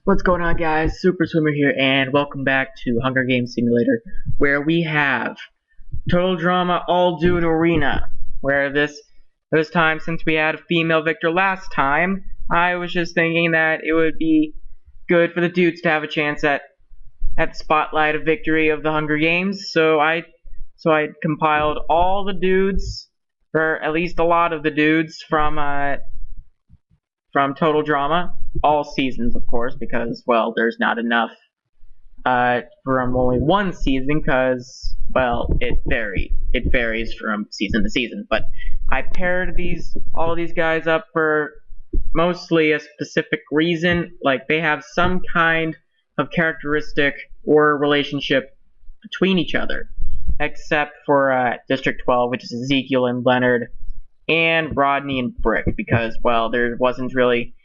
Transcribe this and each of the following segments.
What's going on, guys? Super Swimmer here, and welcome back to Hunger Games Simulator, where we have Total Drama All Dude Arena. Where this time, since we had a female victor last time, I was just thinking that it would be good for the dudes to have a chance at the spotlight of victory of the Hunger Games. So I compiled all the dudes, or at least a lot of the dudes from Total Drama, all seasons, of course, because, well, there's not enough from only one season, because, well, it varies from season to season. But I paired all of these guys up for mostly a specific reason. Like, they have some kind of characteristic or relationship between each other, except for District 12, which is Ezekiel and Leonard, and Rodney and Brick, because, well, there wasn't really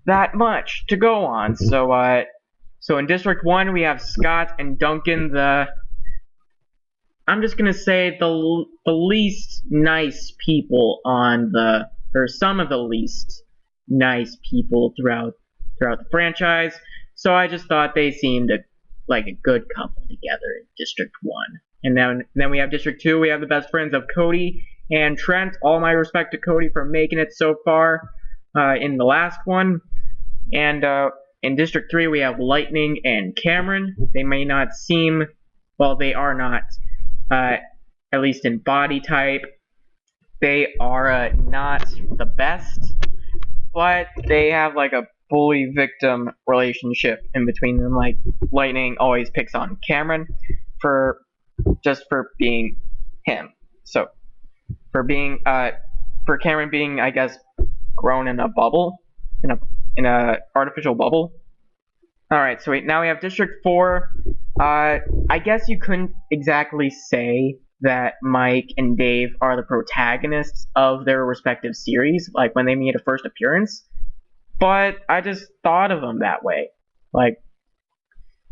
that much to go on. So in District 1, we have Scott and Duncan, I'm just gonna say the least nice people or some of the least nice people throughout the franchise. So I just thought they seemed like a good couple together in District 1. And then we have District 2, we have the best friends of Cody and Trent. All my respect to Cody for making it so far in the last one. And in District 3, we have Lightning and Cameron. They may not seem, well, they are not, at least in body type, they are not the best, but they have like a bully-victim relationship in between them. Like, Lightning always picks on Cameron for being him. So, for Cameron being, I guess, grown in a bubble, in a artificial bubble. Alright, so now we have District 4. I guess you couldn't exactly say that Mike and Dave are the protagonists of their respective series, like when they made a first appearance, but I just thought of them that way. Like,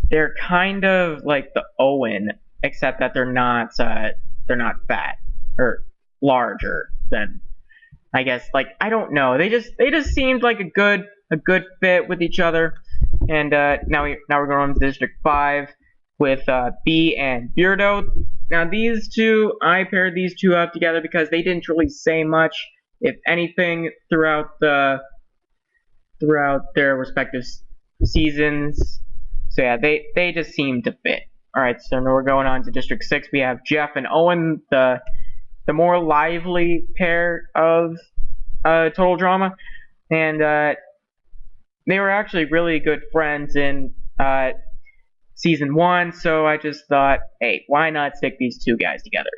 they're kind of like the Owen, except that they're not fat or larger than, I guess, like, I don't know. They just seemed like a good fit with each other. And now we're going on to District 5 with B and Beardo. Now these two, I paired these two up together because they didn't really say much, if anything, throughout their respective seasons. So yeah, they just seemed to fit. Alright, so now we're going on to District 6. We have Jeff and Owen, the more lively pair of Total Drama. And they were actually really good friends in Season 1, so I just thought, hey, why not stick these two guys together?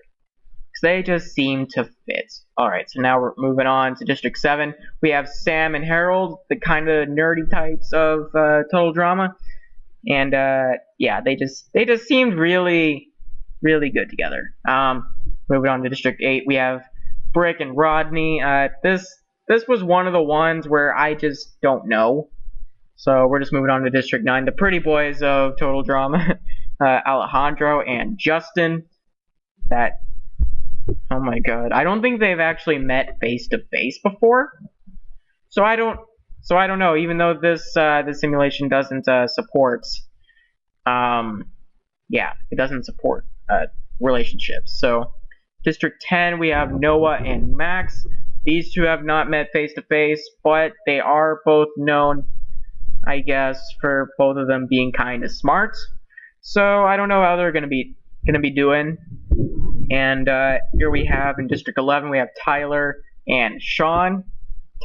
Because they just seem to fit. Alright, so now we're moving on to District 7. We have Sam and Harold, the kind of nerdy types of Total Drama. And yeah, they just seemed really, really good together. Moving on to District 8, we have Brick and Rodney. This was one of the ones where I just don't know. So we're just moving on to District 9, the pretty boys of Total Drama, Alejandro and Justin. Oh my god, I don't think they've actually met face to face before. So I don't know. Even though this simulation doesn't support, yeah, it doesn't support relationships. So District 10, we have Noah and Max. These two have not met face to face, but they are both known, I guess, for both of them being kind of smart. So I don't know how they're gonna be doing. And here we have in District 11, we have Tyler and Sean.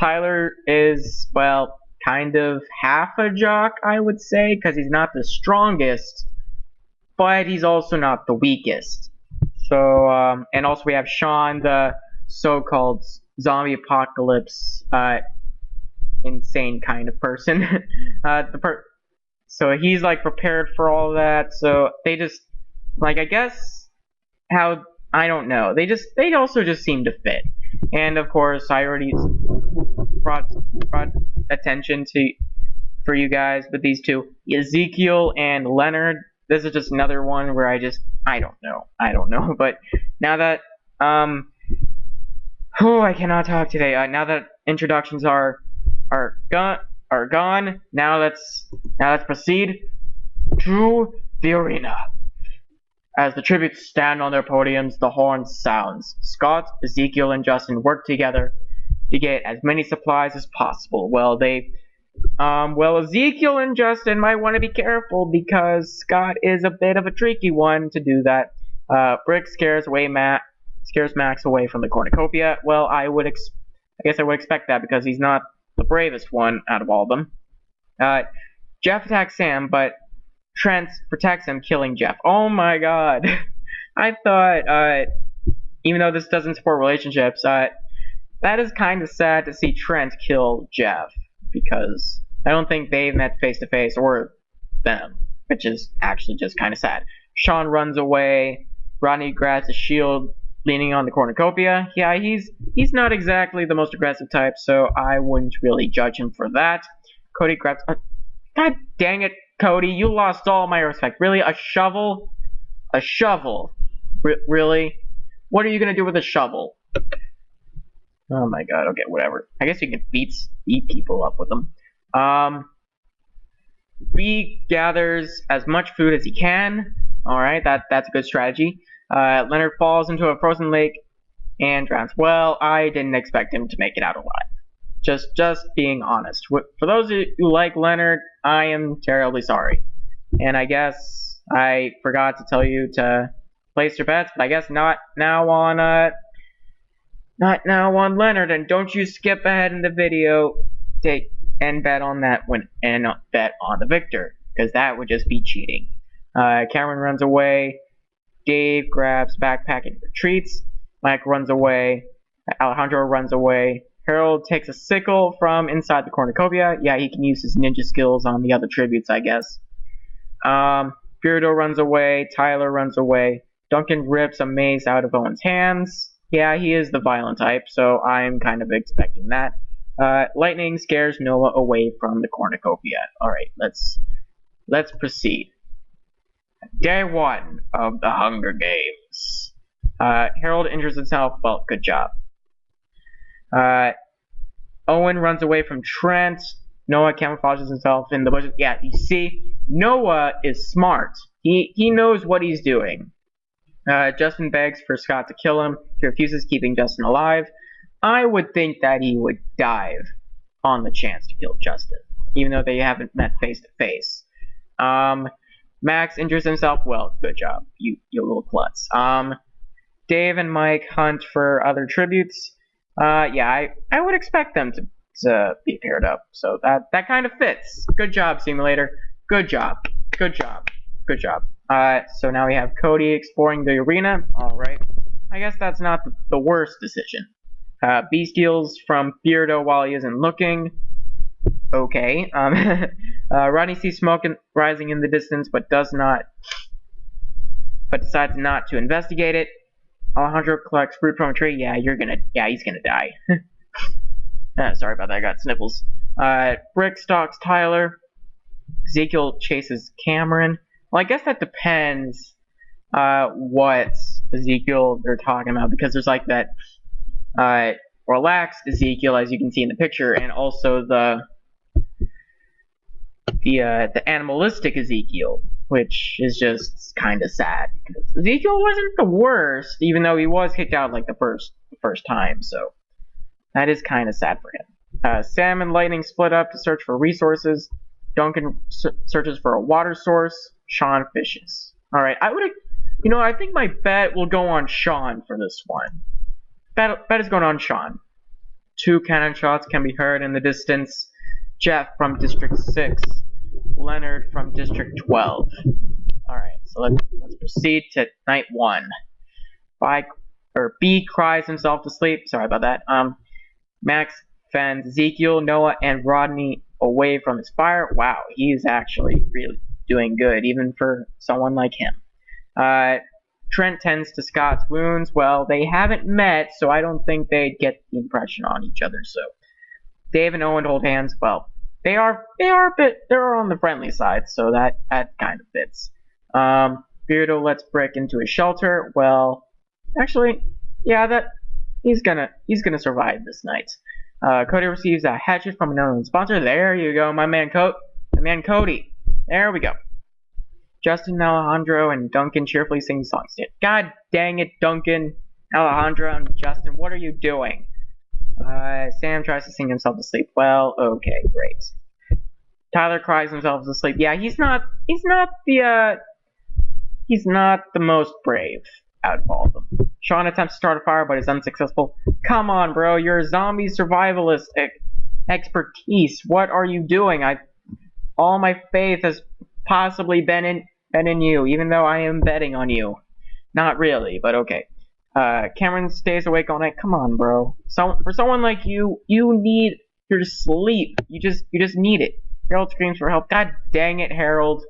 Tyler is, well, kind of half a jock, I would say, because he's not the strongest, but he's also not the weakest. So, and also we have Sean, the so-called zombie apocalypse insane kind of person. So he's like prepared for all that. So they just, like, I guess I don't know. They also just seem to fit. And of course, I already brought attention for you guys with these two, Ezekiel and Leonard. This is just another one where I don't know. But now that I cannot talk today. Now that introductions are are gone. Now let's proceed to the arena. As the tributes stand on their podiums, the horn sounds. Scott, Ezekiel, and Justin work together to get as many supplies as possible. Well, Ezekiel and Justin might want to be careful because Scott is a bit of a tricky one to do that. Brick scares Max away from the cornucopia. Well, I guess I would expect that because he's not the bravest one out of all of them. Jeff attacks Sam, but Trent protects him, killing Jeff. Oh my god. I thought, even though this doesn't support relationships, that is kind of sad to see Trent kill Jeff, because I don't think they've met face to face, or them, which is actually just kind of sad. Sean runs away. Rodney grabs a shield, leaning on the cornucopia. Yeah, he's not exactly the most aggressive type, so I wouldn't really judge him for that. Cody grabs... God dang it, Cody, you lost all my respect. Really? A shovel? A shovel? Really? What are you gonna do with a shovel? Oh my god, okay, whatever. I guess you can beat people up with them. B gathers as much food as he can. Alright, that's a good strategy. Leonard falls into a frozen lake and drowns. Well, I didn't expect him to make it out alive. Just being honest. For those of you who like Leonard, I am terribly sorry. And I guess I forgot to tell you to place your bets, but I guess not now on Leonard, and don't you skip ahead in the video and bet on that and bet on the victor, because that would just be cheating. Cameron runs away. Dave grabs backpack and retreats. Mike runs away. Alejandro runs away. Harold takes a sickle from inside the cornucopia. Yeah, he can use his ninja skills on the other tributes, I guess. Beardo runs away. Tyler runs away. Duncan rips a mace out of Owen's hands. Yeah, he is the violent type, so I'm kind of expecting that. Lightning scares Noah away from the cornucopia. Alright, let's proceed. Day 1 of the Hunger Games. Harold injures himself. Well, good job. Owen runs away from Trent. Noah camouflages himself in the bushes. Yeah, you see, Noah is smart. He knows what he's doing. Justin begs for Scott to kill him. He refuses, keeping Justin alive. I would think that he would dive on the chance to kill Justin, even though they haven't met face to face. Max injures himself. Well, good job, you little klutz. Dave and Mike hunt for other tributes. Yeah, I would expect them to be paired up, so that kind of fits. Good job, Simulator. Good job. Good job. Good job. So now we have Cody exploring the arena. Alright. I guess that's not the worst decision. B steals from Beardo while he isn't looking. Okay. Rodney sees smoke rising in the distance, but decides not to investigate it. Alejandro collects fruit from a tree. Yeah, he's gonna die. Sorry about that, I got sniffles. Brick stalks Tyler. Ezekiel chases Cameron. Well, I guess that depends what Ezekiel they're talking about, because there's like that relaxed Ezekiel, as you can see in the picture, and also the animalistic Ezekiel, which is just kind of sad. Because Ezekiel wasn't the worst, even though he was kicked out like the first time, so that is kind of sad for him. Sam and Lightning split up to search for resources. Duncan searches for a water source. Sean fishes. Alright, I think my bet will go on Sean for this one. Bet is going on Sean. 2 cannon shots can be heard in the distance. Jeff from District 6. Leonard from District 12. Alright, so let's proceed to night 1. B cries himself to sleep. Sorry about that. Max fends Ezekiel, Noah, and Rodney away from his fire. Wow, he's actually really doing good, even for someone like him. Trent tends to Scott's wounds. Well, they haven't met, so I don't think they'd get the impression on each other. So Dave and Owen hold hands. Well, they're on the friendly side, so that kind of fits. Beardo lets Brick into his shelter. Well, actually, yeah, he's gonna survive this night. Cody receives a hatchet from an unknown sponsor. There you go, my man Cody. There we go. Justin, Alejandro, and Duncan cheerfully sing songs. God dang it, Duncan, Alejandro, and Justin, what are you doing? Sam tries to sing himself to sleep. Well, okay, great. Tyler cries himself to sleep. Yeah, he's not the most brave out of all of them. Sean attempts to start a fire, but is unsuccessful. Come on, bro, you're a zombie survivalist expertise. What are you doing? All my faith has possibly been in you, even though I am betting on you. Not really, but okay. Cameron stays awake all night. Come on, bro. For someone like you, you need your sleep. You just need it. Harold screams for help. God dang it, Harold.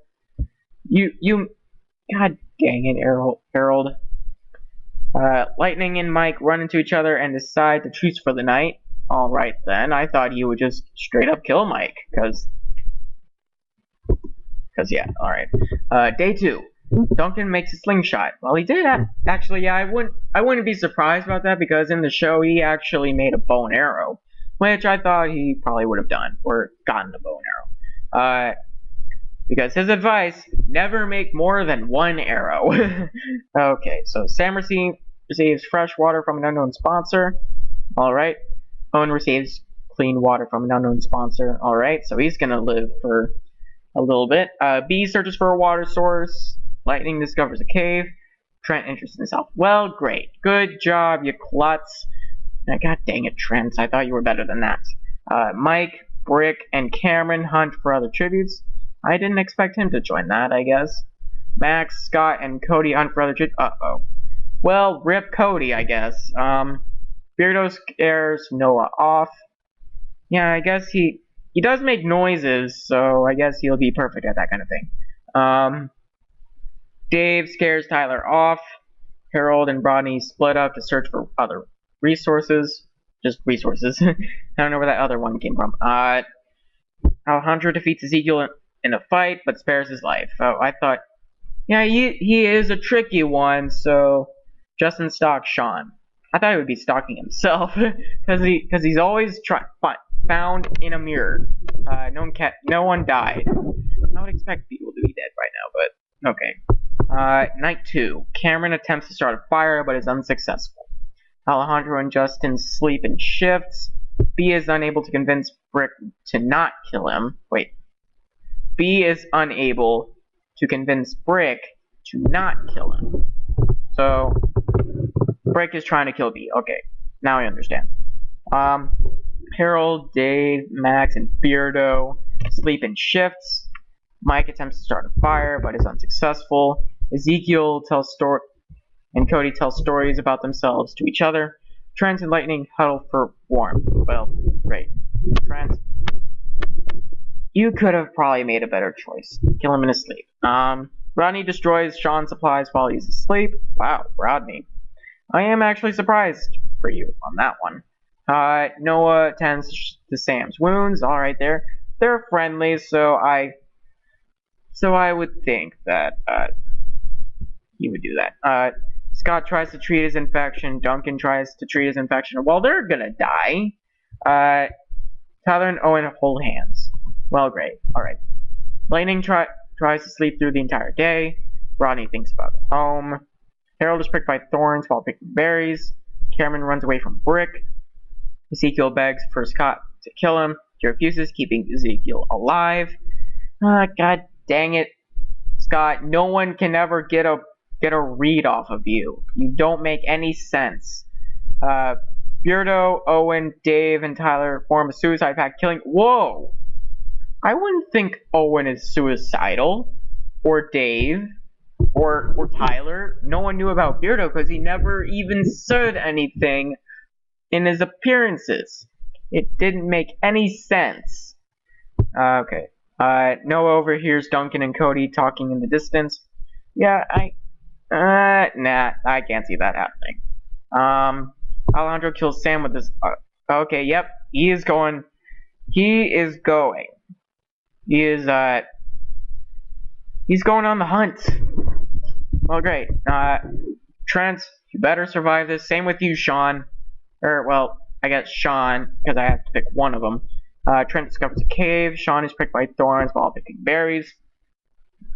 God dang it, Harold. Lightning and Mike run into each other and decide to truce for the night. Alright then, I thought he would just straight up kill Mike, cause yeah, alright. Day 2. Duncan makes a slingshot. Well, he did actually, yeah, I wouldn't be surprised about that, because in the show he actually made a bow and arrow, which I thought he probably would have done, or gotten a bow and arrow. Because his advice, never make more than one arrow. Okay, so Sam receives fresh water from an unknown sponsor. Alright. Owen receives clean water from an unknown sponsor. Alright, so he's gonna live for a little bit. B searches for a water source. Lightning discovers a cave. Trent interests himself. Well, great. Good job, you klutz. God dang it, Trent. I thought you were better than that. Mike, Brick, and Cameron hunt for other tributes. I didn't expect him to join that, I guess. Max, Scott, and Cody hunt for other tributes. Uh-oh. Well, rip Cody, I guess. Beardo scares Noah off. Yeah, I guess he does make noises, so I guess he'll be perfect at that kind of thing. Dave scares Tyler off. Harold and Rodney split up to search for other resources. Just resources. I don't know where that other one came from. Alejandro defeats Ezekiel in a fight, but spares his life. Oh, I thought, yeah, he is a tricky one, so Justin stalks Sean. I thought he would be stalking himself, because he's always found in a mirror. No one died. I would expect people to be dead right now, but okay. Night 2. Cameron attempts to start a fire, but is unsuccessful. Alejandro and Justin sleep in shifts. B is unable to convince Brick to not kill him. Wait. B is unable to convince Brick to not kill him. So, Brick is trying to kill B. Okay, now I understand. Harold, Dave, Max, and Beardo sleep in shifts. Mike attempts to start a fire, but is unsuccessful. Ezekiel tells and Cody tell stories about themselves to each other. Trent and Lightning huddle for warmth. Well, great. Trent, you could have probably made a better choice. Kill him in his sleep. Rodney destroys Sean's supplies while he's asleep. Wow, Rodney. I am actually surprised for you on that one. Noah tends to Sam's wounds. Alright, they're friendly, so I would think that he would do that. Scott tries to treat his infection. Duncan tries to treat his infection. Well, they're gonna die. Tyler and Owen hold hands. Well, great. Alright. Lightning tries to sleep through the entire day. Rodney thinks about home. Harold is pricked by thorns while picking berries. Cameron runs away from Brick. Ezekiel begs for Scott to kill him. He refuses, keeping Ezekiel alive. God dang it, Scott. No one can ever get a read off of you. You don't make any sense. Beardo, Owen, Dave, and Tyler form a suicide pact, killing. Whoa! I wouldn't think Owen is suicidal, or Dave, or Tyler. No one knew about Beardo because he never even said anything in his appearances. It didn't make any sense. Okay. Noah overhears Duncan and Cody talking in the distance. Yeah, nah, I can't see that happening. Alejandro kills Sam with his, okay, yep, he is going. He's going on the hunt. Well, great. Trent, you better survive this. Same with you, Sean. Well, I guess Sean, because I have to pick one of them. Trent discovers a cave. Sean is pricked by thorns while picking berries.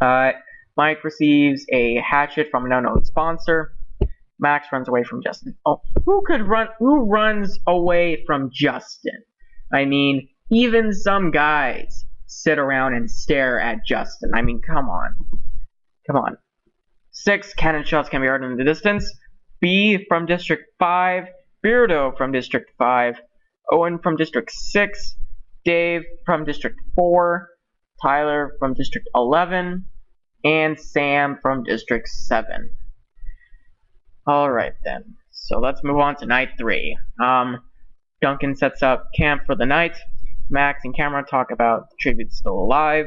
Mike receives a hatchet from an unknown sponsor. Max runs away from Justin. Oh, who runs away from Justin? I mean, even some guys sit around and stare at Justin. I mean, come on. Come on. 6 cannon shots can be heard in the distance. B from District 5. Beardo from District 5. Owen from District 6. Dave from District 4. Tyler from District 11. And Sam from District 7. Alright then. So let's move on to night 3. Duncan sets up camp for the night. Max and Cameron talk about the tribute still alive.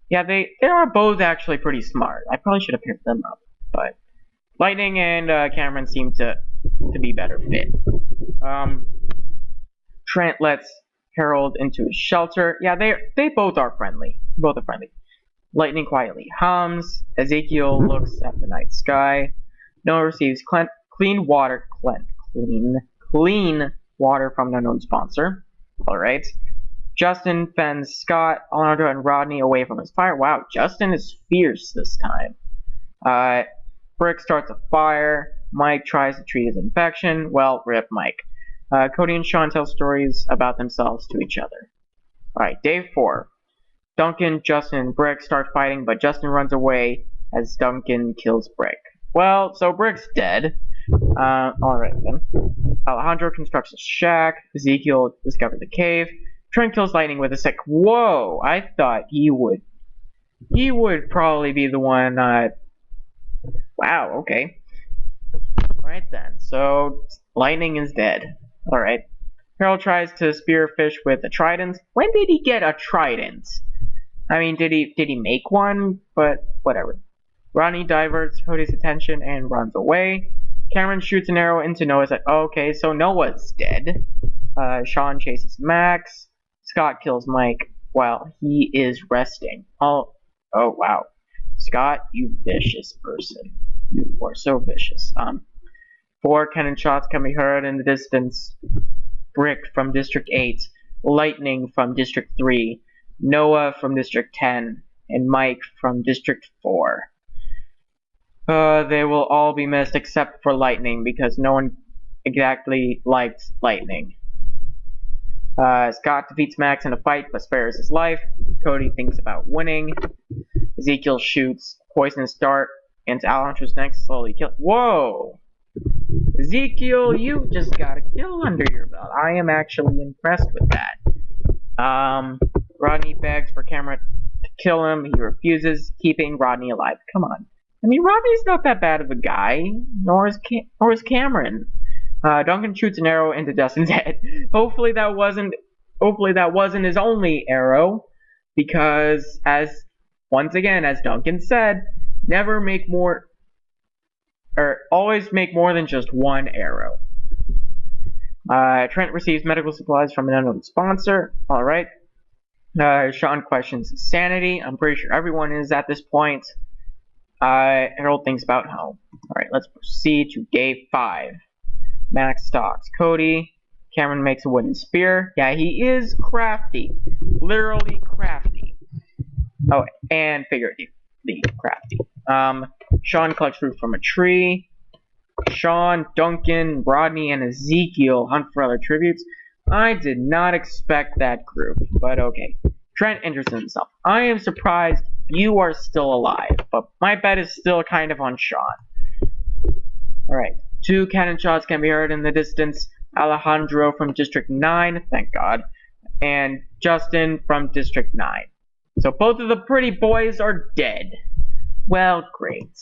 Yeah, they are both actually pretty smart. I probably should have picked them up, but Lightning and Cameron seem to be better fit. Trent lets Harold into his shelter. Yeah, they both are friendly. Both are friendly. Lightning quietly hums. Ezekiel looks at the night sky. Noah receives clean water from an unknown sponsor. Alright. Justin fends Scott, Alejandro, and Rodney away from his fire. Wow, Justin is fierce this time. Brick starts a fire. Mike tries to treat his infection. Well, rip Mike. Cody and Sean tell stories about themselves to each other. Alright, day 4. Duncan, Justin, and Brick start fighting, but Justin runs away as Duncan kills Brick. Well, so Brick's dead. Alright then. Alejandro constructs a shack. Ezekiel discovers a cave. Trent kills Lightning with a stick. Whoa! I thought he would probably be the one, wow, okay. Alright then, so Lightning is dead. Alright. Harold tries to spear fish with a trident. When did he get a trident? I mean, did he make one? But whatever. Ronnie diverts Cody's attention and runs away. Cameron shoots an arrow into Noah's head. Okay, so Noah's dead. Sean chases Max. Scott kills Mike while he is resting. Oh wow. Scott, you vicious person. You are so vicious. 4 cannon shots can be heard in the distance. Brick from District 8. Lightning from District 3. Noah from District 10. And Mike from District 4. They will all be missed except for Lightning because no one exactly liked Lightning. Scott defeats Max in a fight but spares his life. Cody thinks about winning. Ezekiel shoots a poisonous dart into Alejandro's neck, slowly kill. Whoa! Ezekiel, you just got a kill under your belt. I am actually impressed with that. Rodney begs for Cameron to kill him. He refuses, keeping Rodney alive. Come on. I mean, Rodney's not that bad of a guy, nor is Cameron. Duncan shoots an arrow into Justin's head. Hopefully that wasn't his only arrow, because once again, as Duncan said, always make more than just one arrow. Trent receives medical supplies from an unknown sponsor. Alright. Sean questions his sanity. I'm pretty sure everyone is at this point. Harold thinks about home. Alright, let's proceed to day 5. Max stalks Cody. Cameron makes a wooden spear. Yeah, he is crafty. Literally crafty. Oh, and figuratively crafty. Sean collects fruit from a tree. Sean, Duncan, Rodney, and Ezekiel hunt for other tributes. I did not expect that group, but okay. Trent enters himself. I am surprised you are still alive, but my bet is still kind of on Sean. Alright. 2 cannon shots can be heard in the distance. Alejandro from District 9, thank God, and Justin from District 9. So both of the pretty boys are dead. Well, great.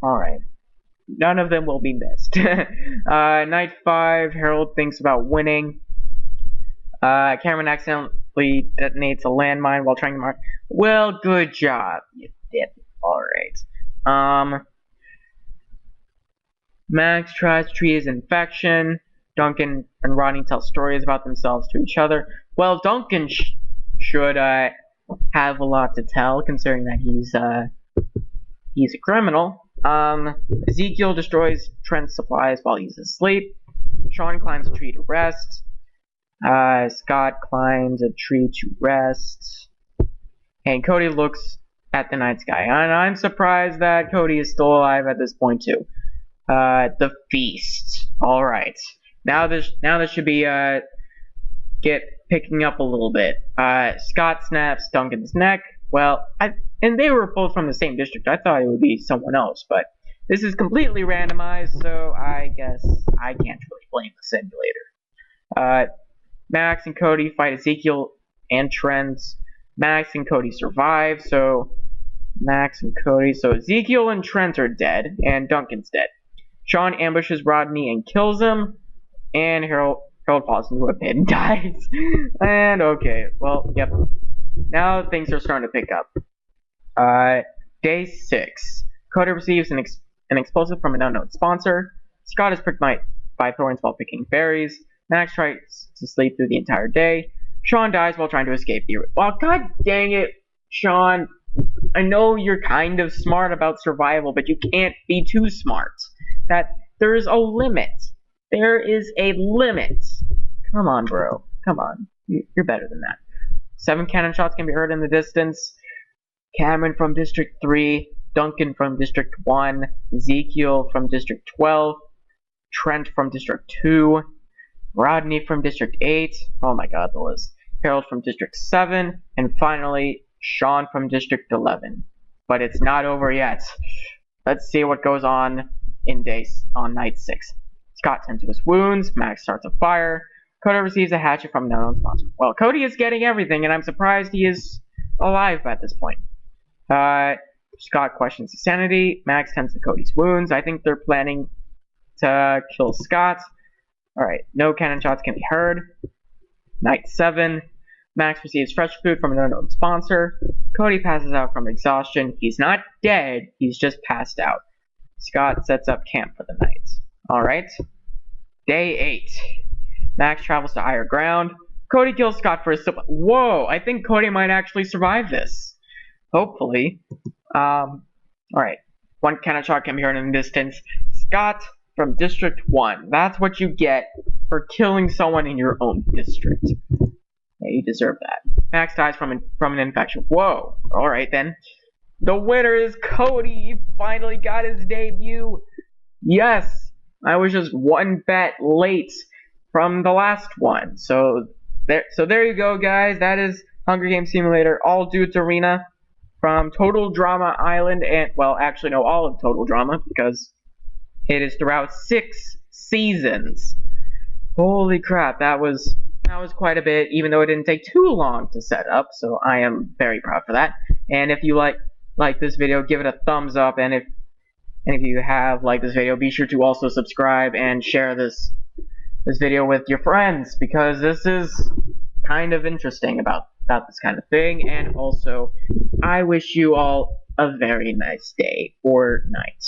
Alright. None of them will be missed. Night 5, Harold thinks about winning. Cameron accidentally detonates a landmine while trying to mark. Well, good job. You did. Alright. Max tries to treat his infection. Duncan and Rodney tell stories about themselves to each other. Well, Duncan should have a lot to tell, considering that he's a criminal. Ezekiel destroys Trent's supplies while he's asleep. Sean climbs a tree to rest. Scott climbs a tree to rest. And Cody looks at the night sky. And I'm surprised that Cody is still alive at this point too. The feast. Alright. Now this should be picking up a little bit. Scott snaps Duncan's neck. Well, and they were both from the same district. I thought it would be someone else, but this is completely randomized, so I guess I can't really blame the simulator. Max and Cody fight Ezekiel and Trent. Max and Cody survive, so Ezekiel and Trent are dead, and Duncan's dead. Sean ambushes Rodney and kills him, and Harold falls into a pit and dies. And okay, well, yep. Now things are starting to pick up. Day 6. Cody receives an explosive from an unknown sponsor. Scott is pricked by thorns while picking berries. Max tries to sleep through the entire day. Sean dies while trying to escape the... Well, god dang it, Sean. I know you're kind of smart about survival, but you can't be too smart. There's a limit. There is a limit. Come on, bro. Come on. You're better than that. 7 cannon shots can be heard in the distance. Cameron from District 3. Duncan from District 1. Ezekiel from District 12. Trent from District 2. Rodney from District 8. Oh my god, the list. Harold from District 7. And finally, Sean from District 11. But it's not over yet. Let's see what goes on on night 6. Scott tends to his wounds. Max starts a fire. Cody receives a hatchet from an unknown sponsor. Well, Cody is getting everything, and I'm surprised he is alive at this point. Scott questions his sanity. Max tends to Cody's wounds. I think they're planning to kill Scott. Alright, no cannon shots can be heard. Night 7. Max receives fresh food from an unknown sponsor. Cody passes out from exhaustion. He's not dead, he's just passed out. Scott sets up camp for the night. Alright. Day 8. Max travels to higher ground. Cody kills Scott for his supply. Whoa, I think Cody might actually survive this. Hopefully. Alright. 1 cannon shot can be heard in the distance. Scott from District 1. That's what you get for killing someone in your own district. Yeah, you deserve that. Max dies from an infection. Whoa. Alright then. The winner is Cody. He finally got his debut. Yes. I was just 1 bet late from the last one. So there you go, guys. That is Hunger Games Simulator All Dudes Arena from Total Drama Island, and well, actually no, all of Total Drama, because it is throughout 6 seasons. Holy crap, that was quite a bit, even though it didn't take too long to set up. So I am very proud for that. And if you like this video, give it a thumbs up, and if you have liked this video, be sure to also subscribe and share this video with your friends, because this is kind of interesting about this kind of thing. And also, I wish you all a very nice day or night.